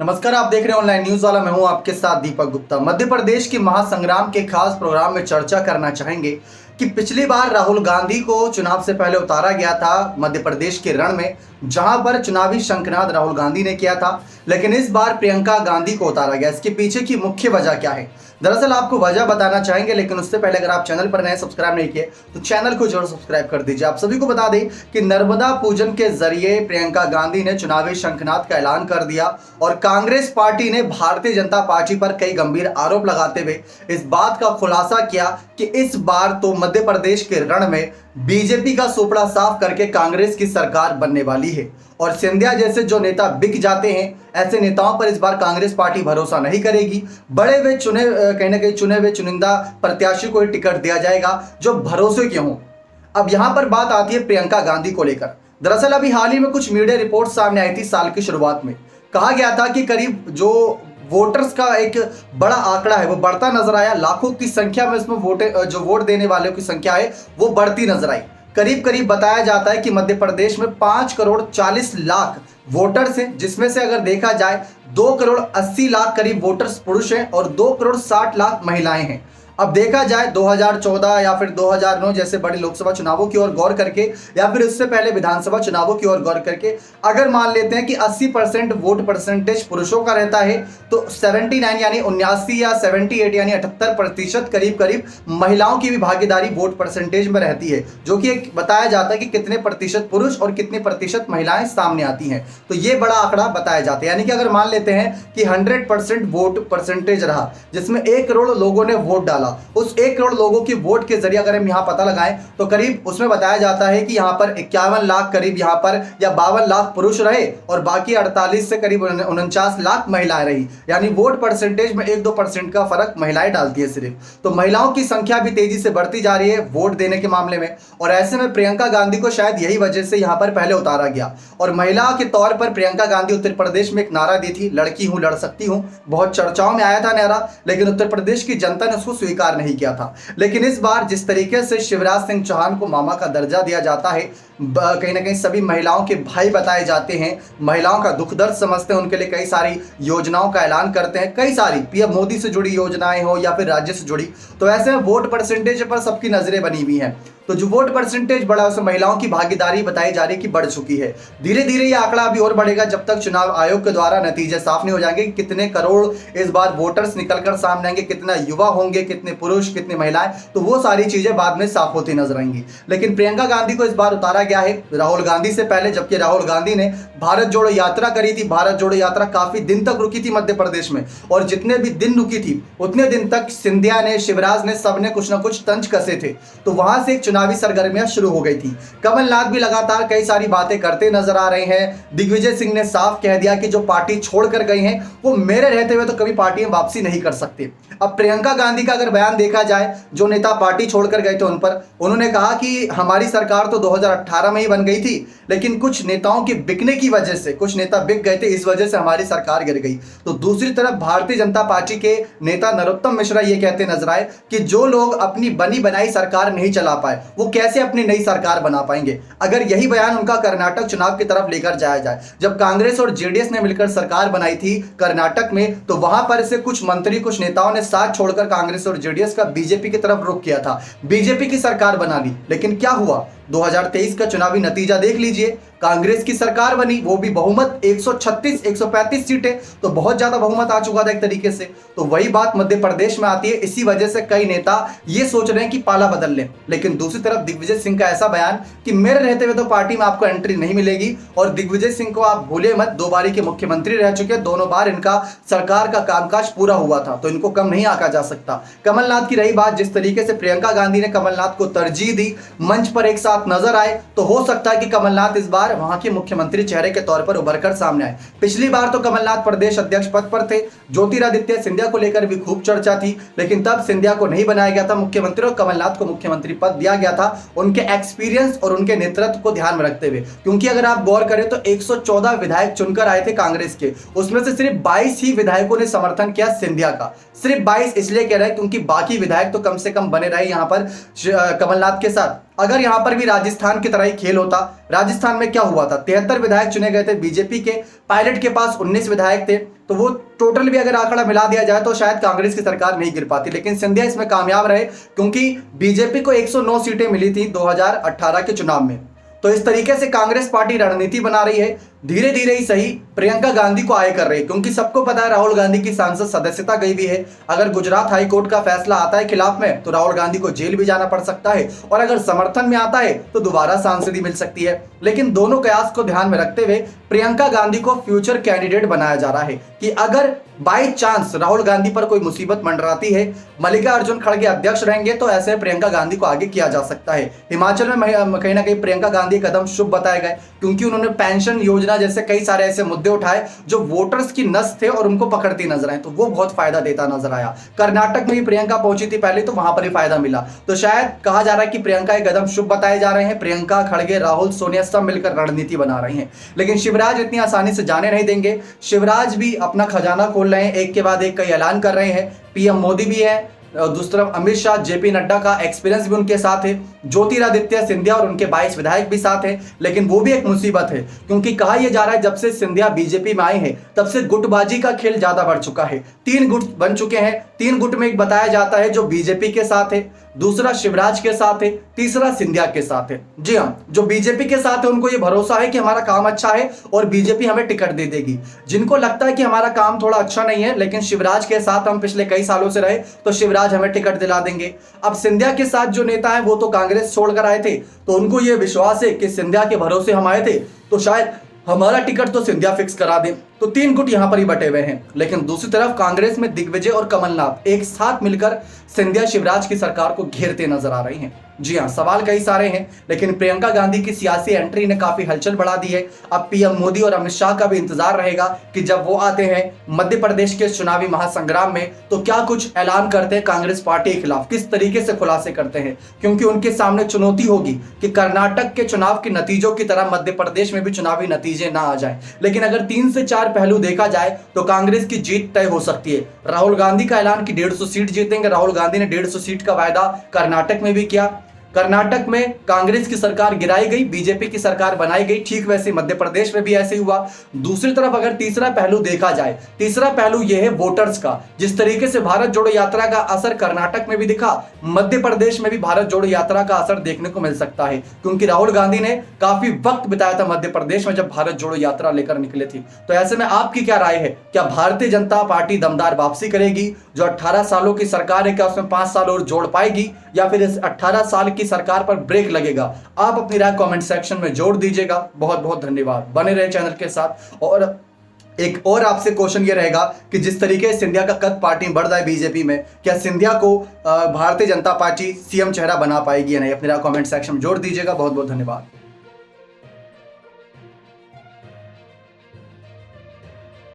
नमस्कार, आप देख रहे हैं ऑनलाइन न्यूज वाला। मैं हूं आपके साथ दीपक गुप्ता। मध्य प्रदेश के महासंग्राम के खास प्रोग्राम में चर्चा करना चाहेंगे कि पिछली बार राहुल गांधी को चुनाव से पहले उतारा गया था मध्य प्रदेश के रण में, जहां पर चुनावी शंखनाद राहुल गांधी ने किया था, लेकिन इस बार प्रियंका गांधी को उतारा गया। इसके पीछे की मुख्य वजह क्या है? दरअसल आपको वजह बताना चाहेंगे, लेकिन उससे पहले अगर आप चैनल पर नए सब्सक्राइब नहीं किए तो चैनल को जरूर सब्सक्राइब कर दीजिए। आप सभी को बता दें कि नर्मदा पूजन के जरिए प्रियंका गांधी ने चुनावी शंखनाद का ऐलान कर दिया और कांग्रेस पार्टी ने भारतीय जनता पार्टी पर कई गंभीर आरोप लगाते हुए इस बात का खुलासा किया कि इस बार तो मध्य प्रदेश के रण में बीजेपी का सुपड़ा साफ करके कांग्रेस की सरकार बनने वाली है और सिंधिया जैसे जो नेता बिक जाते हैं, ऐसे नेताओं पर इस बार कांग्रेस पार्टी भरोसा नहीं करेगी। बड़े हुए कहीं ना कहीं चुने हुए चुनिंदा प्रत्याशी को टिकट दिया जाएगा जो भरोसे के हों। अब यहां पर बात आती है प्रियंका गांधी को लेकर। दरअसल अभी हाल ही में कुछ मीडिया रिपोर्ट सामने आई थी। साल की शुरुआत में कहा गया था कि करीब जो वोटर्स का एक बड़ा आंकड़ा है वो बढ़ता नजर आया। लाखों की संख्या में इसमें वोट देने वालों की संख्या है वो बढ़ती नजर आई। करीब करीब बताया जाता है कि मध्य प्रदेश में 5 करोड़ 40 लाख वोटर्स हैं, जिसमें से अगर देखा जाए 2 करोड़ 80 लाख करीब वोटर्स पुरुष हैं और 2 करोड़ 60 लाख महिलाएं हैं। अब देखा जाए 2014 या फिर 2009 जैसे बड़े लोकसभा चुनावों की ओर गौर करके या फिर उससे पहले विधानसभा चुनावों की ओर गौर करके अगर मान लेते हैं कि 80% वोट परसेंटेज पुरुषों का रहता है तो 79 यानी 79 या 78 यानी 78% करीब करीब महिलाओं की भी भागीदारी वोट परसेंटेज में रहती है, जो कि एक बताया जाता है कि कितने प्रतिशत पुरुष और कितने प्रतिशत महिलाएं सामने आती हैं। तो ये बड़ा आंकड़ा बताया जाता है। यानी कि अगर मान लेते हैं कि 100% वोट परसेंटेज रहा जिसमें 1 करोड़ लोगों ने वोट डाला, उस 1 करोड़ लोगों की वोट के जरिए अगर हम यहां पता लगाएं तो करीब उसमें बताया जाता है कि यहां पर 51 लाख करीब यहां पर या 52 लाख पुरुष रहे और बाकी 48 से करीब 49 लाख महिलाएं रही। यानी वोट परसेंटेज में 1-2% का फर्क महिलाएं डालती है सिर्फ। तो महिलाओं की संख्या भी तेजी से बढ़ती जा रही है वोट देने के मामले में, और ऐसे में प्रियंका गांधी को शायद यही वजह से यहां पर पहले उतारा गया। और महिला के तौर पर प्रियंका गांधी उत्तर प्रदेश में एक नारा दी थी, लड़की हूं लड़ सकती हूं। बहुत चर्चाओं में आया था नारा, लेकिन उत्तर प्रदेश की जनता ने उसको स्वीकार नहीं किया था। लेकिन इस बार जिस तरीके से शिवराज सिंह चौहान को मामा का दर्जा दिया जाता है, कहीं ना कहीं सभी महिलाओं के भाई बताए जाते हैं, महिलाओं का दुख दर्द समझते हैं, उनके लिए कई सारी योजनाओं का ऐलान करते हैं, कई सारी पीएम मोदी से जुड़ी योजनाएं हो या फिर राज्य से जुड़ी। तो ऐसे में वोट परसेंटेज पर सबकी नजरें बनी हुई हैं। तो जो वोट परसेंटेज बढ़ा उसमें महिलाओं की भागीदारी बताई जा रही कि बढ़ चुकी है। धीरे धीरे ये आंकड़ा अभी और बढ़ेगा जब तक चुनाव आयोग के द्वारा नतीजे साफ नहीं हो जाएंगे कि कितने करोड़ इस बार वोटर्स निकलकर सामने आएंगे, कितना युवा होंगे, कितने पुरुष, कितनी महिलाएं। तो वो सारी चीजें बाद में साफ होती नजर आएंगी। लेकिन प्रियंका गांधी को इस बार उतारा गया है राहुल गांधी से पहले, जबकि राहुल गांधी ने भारत जोड़ो यात्रा करी थी। भारत जोड़ो यात्रा काफी दिन तक रुकी थी मध्य प्रदेश में, और जितने भी दिन रुकी थी उतने दिन तक सिंधिया ने, शिवराज ने, सबने कुछ ना कुछ तंज कसे थे। तो वहां से एक चुनावी सरगर्मियां शुरू हो गई थी। कमलनाथ भी लगातार कई सारी बातें करते नजर आ रहे हैं। दिग्विजय सिंह ने साफ कह दिया कि जो पार्टी छोड़कर गई हैं वो मेरे रहते हुए तो कभी पार्टी में वापसी नहीं कर सकते। अब प्रियंका गांधी का अगर बयान देखा जाए, जो नेता पार्टी छोड़कर गए थे उन पर, उन्होंने कहा कि हमारी सरकार तो 2018 में ही बन गई थी, लेकिन कुछ नेताओं के बिकने की वजह से, कुछ नेता बिक गए थे, इस वजह से हमारी सरकार गिर गई। तो दूसरी तरफ भारतीय जनता पार्टी के नेता नरोत्तम मिश्रा ये कहते नजर आए कि जो लोग अपनी बनी बनाई सरकार नहीं चला पाए वो कैसे अपनी नई सरकार बना पाएंगे। अगर यही बयान उनका कर्नाटक चुनाव की तरफ लेकर जाया जाए, जब कांग्रेस और जेडीएस ने मिलकर सरकार बनाई थी कर्नाटक में, तो वहां पर से कुछ मंत्री, कुछ नेताओं ने साथ छोड़कर कांग्रेस और जेडीएस का बीजेपी की तरफ रुख किया था, बीजेपी की सरकार बना ली। लेकिन क्या हुआ? 2023 का चुनावी नतीजा देख लीजिए। कांग्रेस की सरकार बनी, वो भी बहुमत 136 135 सीटें, तो बहुत ज्यादा बहुमत आ चुका था एक तरीके से। तो वही बात मध्य प्रदेश में आती है। इसी वजह से कई नेता ये सोच रहे हैं कि पाला बदल लें। लेकिन दूसरी तरफ दिग्विजय सिंह का ऐसा बयान कि मेरे रहते हुए तो पार्टी में आपको एंट्री नहीं मिलेगी, और दिग्विजय सिंह को आप भूले मत, 2 बारी के मुख्यमंत्री रह चुके, दोनों बार इनका सरकार का कामकाज पूरा हुआ था, तो इनको कम नहीं आंका जा सकता। कमलनाथ की रही बात, जिस तरीके से प्रियंका गांधी ने कमलनाथ को तरजीह दी, मंच पर एक साथ नजर आए, तो हो सकता है कि कमलनाथ इस बार वहां के मुख्यमंत्री चेहरे के तौर पर उभरकर सामने आए। पिछली बार तो कमलनाथ प्रदेश अध्यक्ष पद पर थे, ज्योतिरादित्य सिंधिया को लेकर भी खूब चर्चा थी, लेकिन तब सिंधिया को नहीं बनाया गया था मुख्यमंत्री और कमलनाथ को मुख्यमंत्री पद दिया गया था उनके एक्सपीरियंस और उनके नेतृत्व को ध्यान में रखते हुए। क्योंकि अगर आप गौर करें तो 114 विधायक चुनकर आए थे कांग्रेस के, उसमें से सिर्फ 22 ही विधायकों ने समर्थन किया सिंधिया का। सिर्फ 22 इसलिए कह रहे हैं क्योंकि बाकी विधायक तो कम से कम बने रहे यहां पर कमलनाथ के साथ। अगर यहां पर भी राजस्थान की तरह ही खेल होता, राजस्थान में क्या हुआ था, 73 विधायक चुने गए थे बीजेपी के, पायलट के पास 19 विधायक थे, तो वो टोटल भी अगर आंकड़ा मिला दिया जाए तो शायद कांग्रेस की सरकार नहीं गिर पाती। लेकिन सिंधिया इसमें कामयाब रहे क्योंकि बीजेपी को 109 सीटें मिली थी 2018 के चुनाव में। तो इस तरीके से कांग्रेस पार्टी रणनीति बना रही है, धीरे धीरे ही सही प्रियंका गांधी को आए कर रही है, क्योंकि सबको पता है राहुल गांधी की सांसद सदस्यता गई भी है। अगर गुजरात हाई कोर्ट का फैसला आता है खिलाफ में तो राहुल गांधी को जेल भी जाना पड़ सकता है, और अगर समर्थन में आता है तो दोबारा सांसदी मिल सकती है। लेकिन दोनों कयास को ध्यान में रखते हुए प्रियंका गांधी को फ्यूचर कैंडिडेट बनाया जा रहा है कि अगर बाई चांस राहुल गांधी पर कोई मुसीबत मंडराती है, मल्लिकार्जुन खड़गे अध्यक्ष रहेंगे, तो ऐसे प्रियंका गांधी को आगे किया जा सकता है। हिमाचल में कहीं ना कहीं प्रियंका गांधी कदम शुभ बताए गए, क्योंकि उन्होंने पेंशन योजना जैसे कई सारे ऐसे मुद्दे उठाए जो वोटर्स की नस थे और उनको पकड़ती नजर आए, तो वो बहुत फायदा देता नजर आया। कर्नाटक में भी प्रियंका पहुंची थी पहले, तो वहां पर भी फायदा मिला। तो शायद कहा जा रहा है कि प्रियंका के कदम शुभ बताए जा रहे हैं। प्रियंका खड़गे, राहुल, सोनिया सब मिलकर रणनीति बना रही हैं। लेकिन शिवराज इतनी आसानी से जाने नहीं देंगे। शिवराज भी अपना खजाना खोल रहे हैं, एक के बाद एक कई ऐलान कर रहे हैं। पीएम मोदी भी है, दूसरी तरफ अमित शाह, जेपी नड्डा का एक्सपीरियंस भी उनके साथ है, ज्योतिरादित्य सिंधिया और उनके 22 विधायक भी साथ हैं। लेकिन वो भी एक मुसीबत है, क्योंकि कहा यह जा रहा है जब से सिंधिया बीजेपी में आए हैं तब से गुटबाजी का खेल ज्यादा बढ़ चुका है। 3 गुट बन चुके हैं। 3 गुट में एक बताया जाता है जो बीजेपी के साथ है, दूसरा शिवराज के साथ है, तीसरा सिंधिया के साथ है। जी हाँ, जो बीजेपी के साथ है उनको ये भरोसा है कि हमारा काम अच्छा है और बीजेपी हमें टिकट दे देगी। जिनको लगता है कि हमारा काम थोड़ा अच्छा नहीं है लेकिन शिवराज के साथ हम पिछले कई सालों से रहे तो शिवराज हमें टिकट दिला देंगे। अब सिंधिया के साथ जो नेता है वो तो कांग्रेस छोड़कर आए थे, तो उनको ये विश्वास है कि सिंधिया के भरोसे हम आए थे तो शायद हमारा टिकट तो सिंधिया फिक्स करा दें। तो 3 गुट यहां पर ही बटे हुए हैं। लेकिन दूसरी तरफ कांग्रेस में दिग्विजय और कमलनाथ एक साथ मिलकर सिंधिया शिवराज की सरकार को घेरते नजर आ रही हैं। जी हां, सवाल कई सारे हैं, लेकिन प्रियंका गांधी की सियासी एंट्री ने काफी हलचल बढ़ा दी है। अब पीएम मोदी और अमित शाह का भी इंतजार रहेगा कि जब वो आते हैं मध्य प्रदेश के चुनावी महासंग्राम में तो क्या कुछ ऐलान करते हैं कांग्रेस पार्टी के खिलाफ, किस तरीके से खुलासे करते हैं, क्योंकि उनके सामने चुनौती होगी कि कर्नाटक के चुनाव के नतीजों की तरह मध्य प्रदेश में भी चुनावी नतीजे ना आ जाए। लेकिन अगर 3 से 4 पहलू देखा जाए तो कांग्रेस की जीत तय हो सकती है। राहुल गांधी का ऐलान कि 150 सीट जीतेंगे, राहुल गांधी ने 150 सीट का वायदा कर्नाटक में भी किया। कर्नाटक में कांग्रेस की सरकार गिराई गई, बीजेपी की सरकार बनाई गई, ठीक वैसे मध्य प्रदेश में भी ऐसे हुआ। दूसरी तरफ अगर तीसरा पहलू देखा जाए, तीसरा पहलू यह है वोटर्स का। जिस तरीके से भारत जोड़ो यात्रा का असर कर्नाटक में भी दिखा, मध्य प्रदेश में भी भारत जोड़ो यात्रा का असर देखने को मिल सकता है, क्योंकि राहुल गांधी ने काफी वक्त बिताया था मध्य प्रदेश में जब भारत जोड़ो यात्रा लेकर निकले थे। तो ऐसे में आपकी क्या राय है, क्या भारतीय जनता पार्टी दमदार वापसी करेगी? जो 18 सालों की सरकार है क्या उसमें 5 साल और जोड़ पाएगी, या फिर इस 18 साल की सरकार पर ब्रेक लगेगा? आप अपनी राय कमेंट सेक्शन में जोड़ दीजिएगा। बहुत बहुत धन्यवाद, बने रहे चैनल के साथ। और एक और आपसे क्वेश्चन ये रहेगा कि जिस तरीके से सिंधिया का कद पार्टी में बढ़ रहा है बीजेपी में, क्या सिंधिया को भारतीय जनता पार्टी सीएम चेहरा बना पाएगी या नहीं? अपनी राय कमेंट सेक्शन में जोड़ दीजिएगा। बहुत बहुत धन्यवाद।